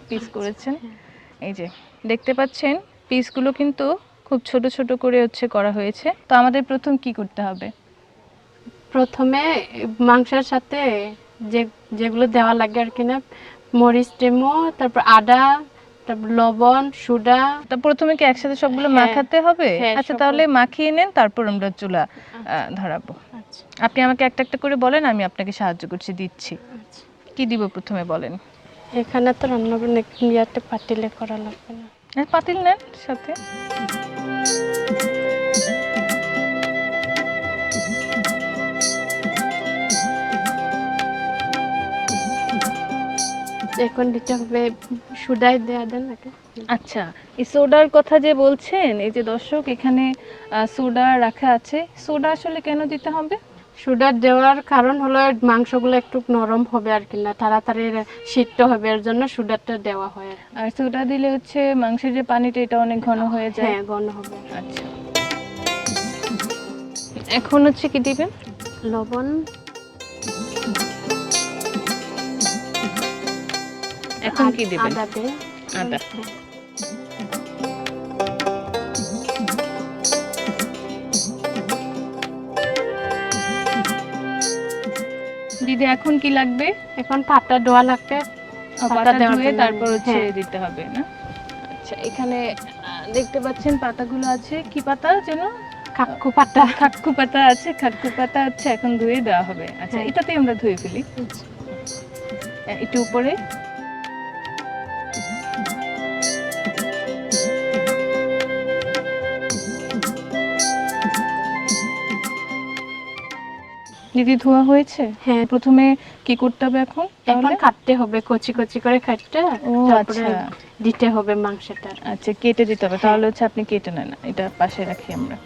Piece করেছেন। এই যে দেখতে পাচ্ছেন পিসগুলো কিন্তু খুব ছোট ছোট করে করা হয়েছে। তো আমাদের প্রথম কি করতে হবে? প্রথমে মাংসের সাথে যেগুলো দেওয়া লাগে আর কি না, মরিচ ডেমো, তারপর আদা, তারপর লবণ, সোডা। তা প্রথমে কি একসাথে সবগুলো হ্যাঁ, মাখাতে হবে? হ্যাঁ, আচ্ছা তাহলে মাখিয়ে নেন, তারপর আমরা চুলা ধরাবো। আচ্ছা আপনি আমাকে একটা একটা করে বলেন, আমি আপনাকে সাহায্য করছি, দিচ্ছি। আচ্ছা। কি দিব প্রথমে বলেন? এখানে তো রান্না করে একটা পাতিলে করা লাগবে না। পাতিল নেন সাথে। এখন দিতে হবে সোডায় দেয়া দেন নাকি? আচ্ছা, এই সোডার কথা যে বলছেন, এই যে দর্শক এখানে সোডা রাখা আছে। সোডা আসলে কেন দিতে হবে? সোডা দেওয়ার কারণ হলো মাংসগুলো একটু নরম হবে আর কি না, তাড়াতাড়ি সিদ্ধ হবে, এর জন্য সোডাটা দেওয়া হয়। আর সোডা দিলে মাংসের যে পানিটা এটা অনেক ঘন হয়ে যায়। হ্যাঁ, ঘন হবে। আচ্ছা, এখন কি দিবেন? লবণ, এখন কি দিবেন? আদা দেন। আদা। দিদি এখন কি লাগবে? এখন পাতা ধোয়া লাগবে। পাতা ধুয়ে তারপর দিতে হবে না? আচ্ছা, এখানে দেখতে পাচ্ছেন পাতাগুলো আছে। কি পাতা যেন? কাক্কু পাতা। খাক্কু পাতা আছে, খাক্কু পাতা এখন ধুয়ে দেওয়া হবে। আচ্ছা, এটাতেই আমরা ধুয়ে ফেলি। একটু উপরে। দিদি ধোয়া হয়েছে? হ্যাঁ। প্রথমে কি করতে হবে এখন? এখন কাটতে হবে, কচি কচি করে কাটতে, তারপরে দিতে হবে মাংসটা। আচ্ছা, কেটে দিতে হবে। তাহলে আপনি কেটে নেন, এটা পাশে রাখি আমরা।